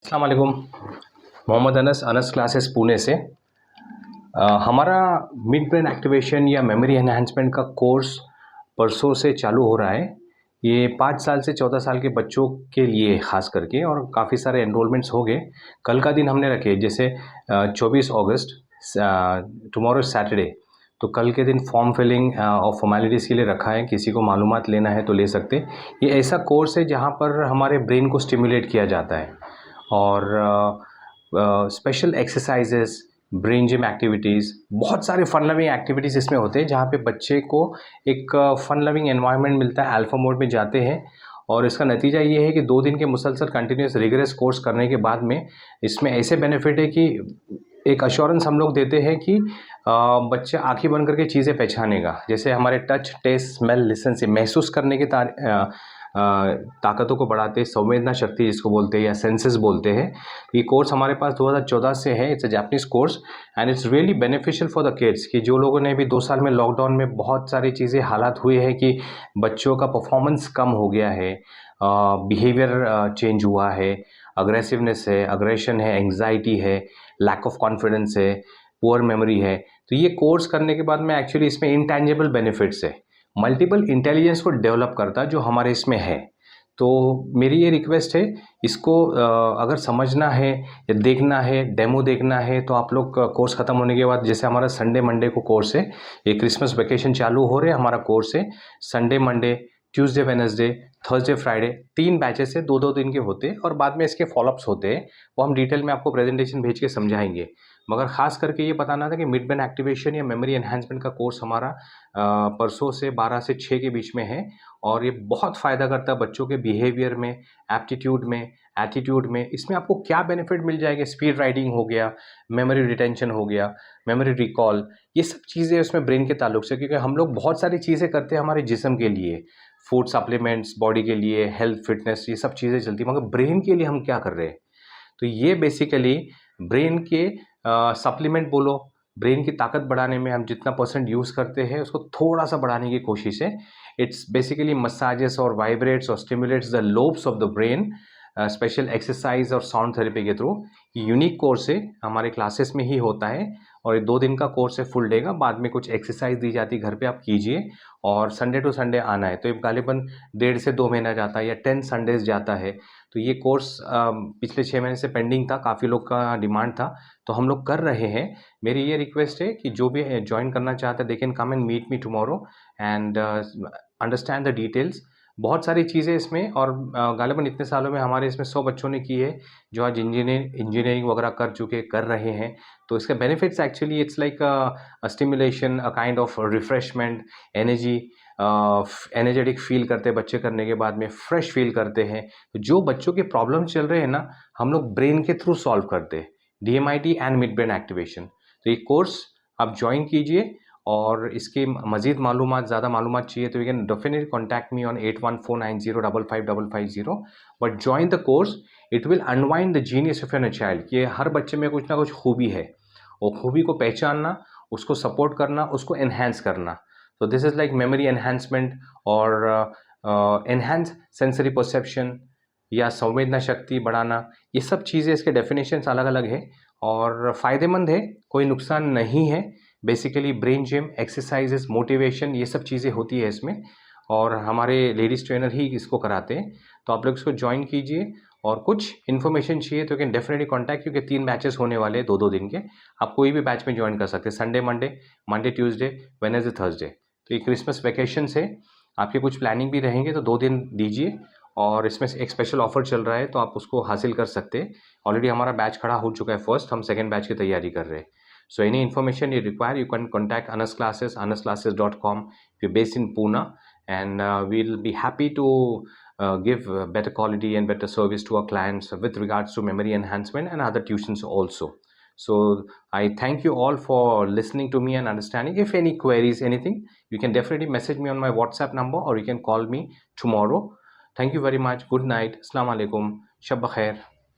अस्सलाम वालेकुम। मोहम्मद अनस, अनस क्लासेस पुणे से। हमारा मिड ब्रेन एक्टिवेशन या मेमोरी एनहांसमेंट का कोर्स परसों से चालू हो रहा है। ये 5 साल से 14 साल के बच्चों के लिए ख़ास करके, और काफ़ी सारे एनरोलमेंट्स हो गए। कल का दिन हमने रखे, जैसे 24 अगस्त, टुमारो सैटरडे, तो कल के दिन फॉर्म फिलिंग और फॉर्मेलिटीज़ के लिए रखा है। किसी को मालूमात लेना है तो ले सकते। ये ऐसा कोर्स है जहाँ पर हमारे ब्रेन को स्टिमुलेट किया जाता है, और special exercises, brain gym activities, बहुत सारे फन लविंग एक्टिविटीज़ इसमें होते हैं, जहाँ पे बच्चे को एक फन लविंग एनवायरनमेंट मिलता है। अल्फा मोड में जाते हैं, और इसका नतीजा ये है कि 2 दिन के मुसलसल कंटिन्यूस रिगरस कोर्स करने के बाद में इसमें ऐसे बेनिफिट है कि एक अश्योरेंस हम लोग देते हैं कि बच्चा आँखें बंद करके चीज़ें पहचानेगा। जैसे हमारे टच, टेस्ट, स्मेल, लिसन से महसूस करने की ताकतों को बढ़ाते, संवेदना शक्ति जिसको बोलते हैं या सेंसेस बोलते हैं। ये कोर्स हमारे पास 2014 से है। It's a Japanese course and it's really beneficial for the kids. कि जो लोगों ने भी 2 साल में लॉकडाउन में बहुत सारी चीज़ें हालात हुए हैं कि बच्चों का परफॉर्मेंस कम हो गया है, बिहेवियर चेंज हुआ है, अग्रेसिवनेस है, अग्रेशन है, एंग्जाइटी है, लैक ऑफ कॉन्फिडेंस है, पुअर मेमोरी है। तो ये कोर्स करने के बाद में एक्चुअली इसमें इंटेंजिबल बेनिफिट्स है, मल्टीपल इंटेलिजेंस को डेवलप करता है जो हमारे इसमें है। तो मेरी ये रिक्वेस्ट है, इसको अगर समझना है या देखना है, डेमो देखना है, तो आप लोग कोर्स ख़त्म होने के बाद, जैसे हमारा संडे मंडे को कोर्स है, ये क्रिसमस वेकेशन चालू हो रहे हैं, हमारा कोर्स है Sunday Monday, Tuesday Wednesday, Thursday Friday, 3 batches से 2-2 दिन के होते हैं, और बाद में इसके फॉलोअप्स होते हैं। वो हम डिटेल में आपको प्रेजेंटेशन भेज के समझाएंगे। मगर ख़ास करके ये बताना था कि मिड ब्रेन एक्टिवेशन या मेमोरी एनहांसमेंट का कोर्स हमारा परसों से 12 से 6 के बीच में है, और ये बहुत फ़ायदा करता है बच्चों के बिहेवियर में, एप्टीट्यूड में, एटीट्यूड में। इसमें आपको क्या बेनिफिट मिल जाएगा? स्पीड राइटिंग हो गया, मेमोरी रिटेंशन हो गया, मेमोरी रिकॉल, ये सब चीज़ें उसमें ब्रेन के ताल्लुक से। क्योंकि हम लोग बहुत सारी चीज़ें करते हैं हमारे जिस्म के लिए, फूड सप्लीमेंट्स बॉडी के लिए, हेल्थ फिटनेस, ये सब चीज़ें चलती हैं, मगर ब्रेन के लिए हम क्या कर रहे हैं? तो ये बेसिकली ब्रेन के सप्लीमेंट बोलो, ब्रेन की ताकत बढ़ाने में हम जितना परसेंट यूज़ करते हैं उसको थोड़ा सा बढ़ाने की कोशिश है। इट्स बेसिकली मसाजेस और वाइब्रेट्स और stimulates the lobes of the brain, special exercise और साउंड थेरेपी के थ्रू। यूनिक कोर्स है, हमारे क्लासेस में ही होता है, और ये 2 दिन का कोर्स है फुल डे का। बाद में कुछ एक्सरसाइज दी जाती है, घर पे आप कीजिए, और संडे टू संडे आना है। तो ये गालिबन 1.5 से 2 महीना जाता है, या 10 संडेज जाता है। तो ये कोर्स पिछले 6 महीने से पेंडिंग था, काफ़ी लोग का डिमांड था, तो हम लोग कर रहे हैं। मेरी ये रिक्वेस्ट है कि जो भी ज्वाइन करना चाहता है, they can come and meet me tomorrow and understand the details. बहुत सारी चीज़ें इसमें, और गालिबन इतने सालों में हमारे इसमें 100 बच्चों ने की है जो आज इंजीनियरिंग वगैरह कर रहे हैं। तो इसका benefits actually it's like stimulation, a kind of refreshment, energy, energetic feel करते हैं बच्चे करने के बाद में, फ्रेश फील करते हैं। तो जो बच्चों के प्रॉब्लम चल रहे हैं ना, हम लोग ब्रेन के थ्रू सॉल्व करते हैं, DMIT and mid brain activation. तो ये कोर्स आप ज्वाइन कीजिए, और इसकी मज़ीद मालूमात, ज़्यादा मालूमात चाहिए तो you can definitely contact me on 8149055550। But join the course, it will unwind the genius of your child. कि हर बच्चे में कुछ ना कुछ खूबी है, और खूबी को पहचानना, उसको सपोर्ट करना, उसको एनहांस करना। तो this is like memory enhancement, और एनहांस सेंसरी परसेप्शन या संवेदना शक्ति बढ़ाना। ये सब चीज़ें, इसके डेफिनेशंस अलग अलग है, और फ़ायदेमंद है, कोई नुकसान नहीं है। Basically brain gym, exercises, motivation, ये सब चीज़ें होती है इसमें, और हमारे लेडीज़ ट्रेनर ही इसको कराते हैं। तो आप लोग इसको ज्वाइन कीजिए, और कुछ इन्फॉर्मेशन चाहिए तो कैन डेफिनेटली कॉन्टैक्ट, क्योंकि 3 बैचेस होने वाले हैं 2-2 दिन के। आप कोई भी बैच में ज्वाइन कर सकते हैं, Sunday Monday, Monday Tuesday, Wednesday Thursday. तो ये क्रिसमस वैकेशन है, आपकी कुछ प्लानिंग भी रहेंगे तो 2 दिन दीजिए, और इसमें से एक स्पेशल ऑफर चल रहा है तो आप उसको हासिल कर सकते हैं। ऑलरेडी हमारा बैच खड़ा हो चुका है फर्स्ट, हम सेकंड बैच की तैयारी कर रहे हैं। So any information you require, you can contact Anas Classes, anasclasses.com. We're based in Pune, and we'll be happy to give better quality and better service to our clients with regards to memory enhancement and other tuitions also. So I thank you all for listening to me and understanding. If any queries, anything, you can definitely message me on my WhatsApp number, or you can call me tomorrow. Thank you very much. Good night. Assalamu alaikum. Shab Khair.